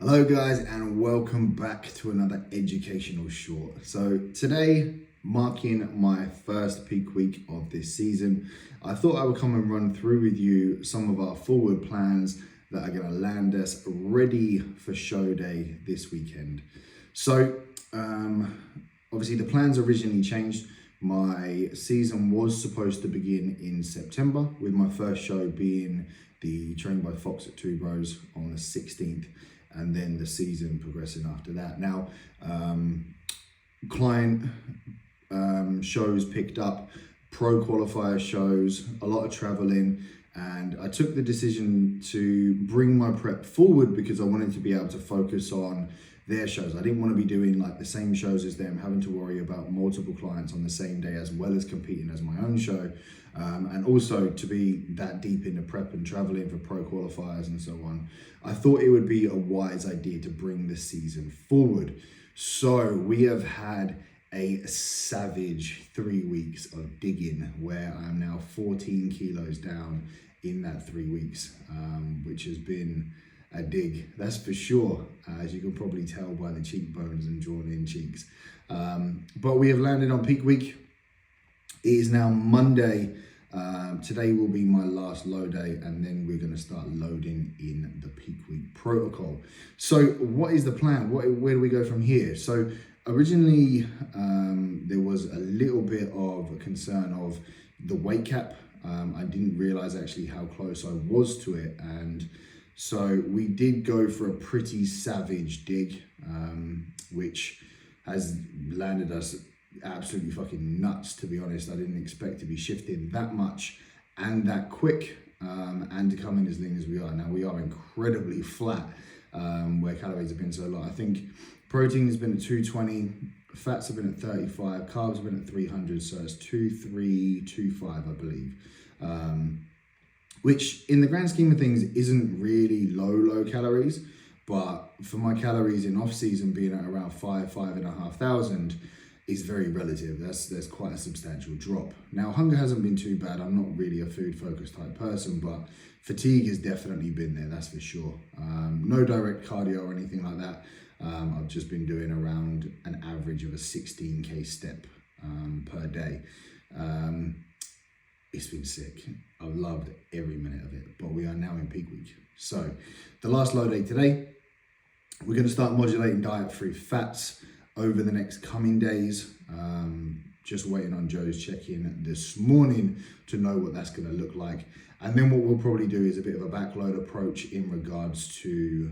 Hello guys, and welcome back to another educational short. So today, marking my first peak week of this season, I thought I would come and run through with you some of our forward plans that are going to land us ready for show day this weekend. So obviously the plans originally changed. My season was supposed to begin in September, with my first show being the Trained by Fox at Two Bros on the 16th, and then the season progressing after that. Now, client shows picked up, pro qualifier shows, a lot of traveling, and I took the decision to bring my prep forward because I wanted to be able to focus on their shows. I didn't want to be doing like the same shows as them, having to worry about multiple clients on the same day, as well as competing as my own show. And also to be that deep into prep and traveling for pro qualifiers and so on. I thought it would be a wise idea to bring the season forward. So we have had a savage 3 weeks of digging, where I'm now 14 kilos down in that 3 weeks, which has been a dig, that's for sure, as you can probably tell by the cheekbones and drawn in cheeks. But we have landed on peak week. It is now Monday. Today will be my last load day, and then we're going to start loading in the peak week protocol. So what is the plan? Where do we go from here? So originally there was a little bit of a concern of the weight cap. I didn't realize actually how close I was to it, and so we did go for a pretty savage dig, which has landed us absolutely fucking nuts, to be honest. I didn't expect to be shifting that much and that quick, and to come in as lean as we are. Now we are incredibly flat, where calories have been so low. I think protein has been at 220, fats have been at 35, carbs have been at 300, so it's 2325, I believe. Which in the grand scheme of things isn't really low calories, but for my calories in off season being at around 5,500 is very relative. There's quite a substantial drop. Now hunger hasn't been too bad. I'm not really a food focused type person, but fatigue has definitely been there, that's for sure. No direct cardio or anything like that. I've just been doing around an average of a 16k step per day. It's been sick. I've loved every minute of it, but we are now in peak week. So the last load day today, we're going to start modulating diet through fats over the next coming days. Just waiting on Joe's check-in this morning to know what that's going to look like. And then what we'll probably do is a bit of a backload approach in regards to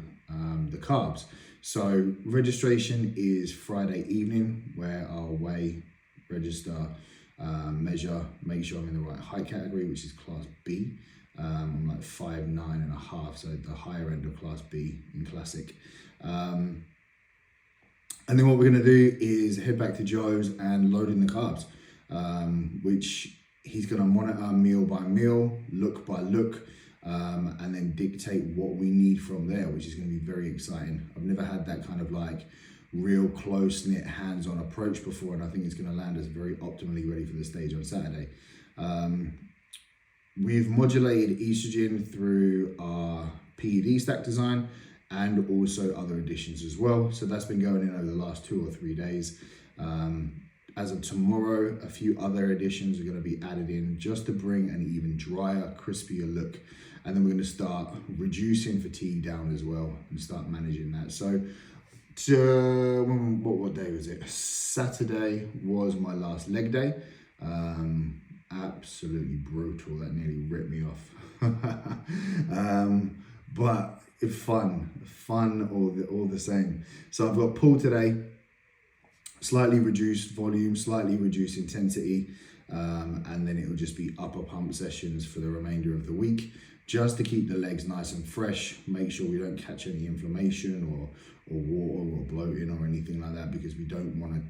the carbs. So registration is Friday evening, where I'll weigh, register, measure, make sure I'm in the right height category, which is class B. I'm like 5'9.5", so the higher end of class B in classic. And then what we're going to do is head back to Joe's and load in the carbs, which he's going to monitor meal by meal, look by look, and then dictate what we need from there, which is going to be very exciting. I've never had that kind of like real close-knit hands-on approach before, and I think it's going to land us very optimally ready for the stage on Saturday. We've modulated estrogen through our PED stack design and also other additions as well. So that's been going in over the last 2 or 3 days. As of tomorrow, a few other additions are going to be added in just to bring an even drier, crispier look. And then we're going to start reducing fatigue down as well and start managing that. So what day was it? Saturday was my last leg day. Absolutely brutal. That nearly ripped me off. But it's fun all the same. So I've got pull today, slightly reduced volume, slightly reduced intensity, and then it'll just be upper pump sessions for the remainder of the week, just to keep the legs nice and fresh, make sure we don't catch any inflammation or water or bloating or anything like that, because we don't want to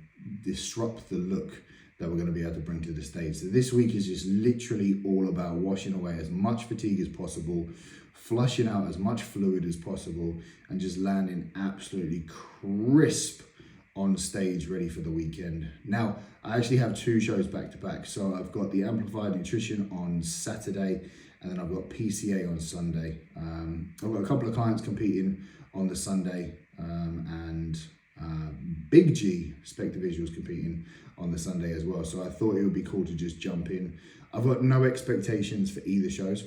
disrupt the look that we're going to be able to bring to the stage. So this week is just literally all about washing away as much fatigue as possible, flushing out as much fluid as possible, and just landing absolutely crisp on stage ready for the weekend. Now, I actually have 2 shows back to back. So I've got the Amplified Nutrition on Saturday, and then I've got PCA on Sunday. I've got a couple of clients competing on the Sunday, and Big G, Spectre Visuals, competing on the Sunday as well. So I thought it would be cool to just jump in. I've got no expectations for either shows.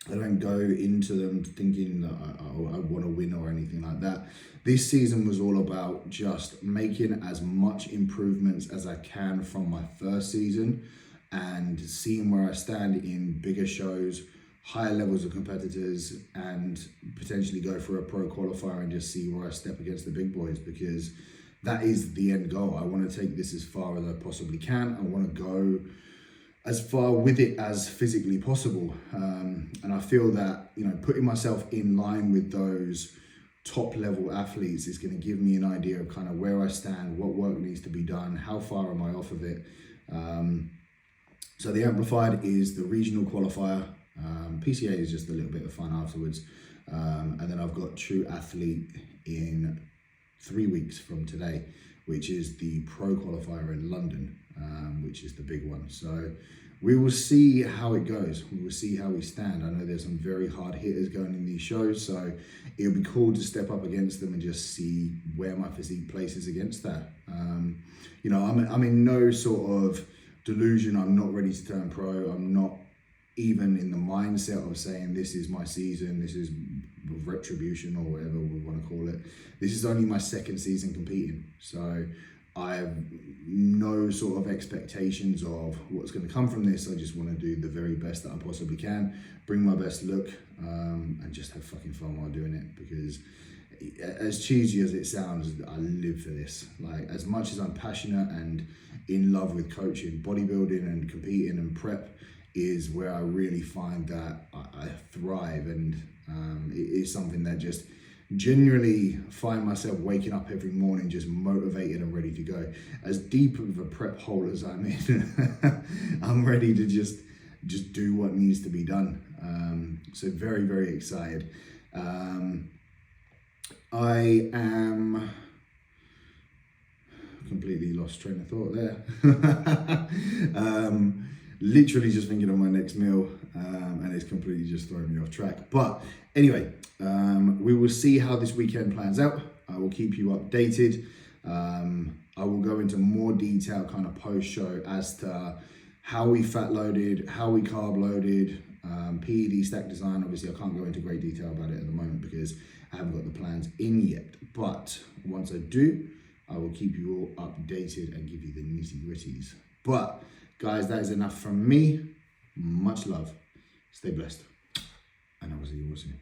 I don't go into them thinking that I want to win or anything like that. This season was all about just making as much improvements as I can from my first season and seeing where I stand in bigger shows, higher levels of competitors, and potentially go for a pro qualifier and just see where I step against the big boys, because that is the end goal. I want to take this as far as I possibly can. I want to go as far with it as physically possible. And I feel that, you know, putting myself in line with those top level athletes is going to give me an idea of kind of where I stand, what work needs to be done, how far am I off of it. So the Amplified is the regional qualifier. PCA is just a little bit of fun afterwards. And then I've got True Athlete in 3 weeks from today, which is the pro qualifier in London, which is the big one. So we will see how it goes. We will see how we stand. I know there's some very hard hitters going in these shows, so it'll be cool to step up against them and just see where my physique places against that. You know, I'm in no sort of delusion. I'm not ready to turn pro. I'm not even in the mindset of saying this is my season, this is retribution or whatever we want to call it. This is only my second season competing, so I have no sort of expectations of what's going to come from this. I just want to do the very best that I possibly can, bring my best look, and just have fucking fun while doing it, because as cheesy as it sounds, I live for this. Like, as much as I'm passionate and in love with coaching, bodybuilding and competing and prep is where I really find that I thrive, and it is something that just genuinely find myself waking up every morning just motivated and ready to go. As deep of a prep hole as I'm in, I'm ready to just do what needs to be done. So very, very excited. I am completely lost train of thought there. Literally just thinking of my next meal, and it's completely just throwing me off track. But anyway, we will see how this weekend plans out. I will keep you updated. I will go into more detail kind of post-show as to how we fat loaded, how we carb loaded, PED stack design. Obviously, I can't go into great detail about it at the moment because I haven't got the plans in yet. But once I do, I will keep you all updated and give you the nitty-gritties. But guys, that is enough from me. Much love. Stay blessed. And I will see you all soon.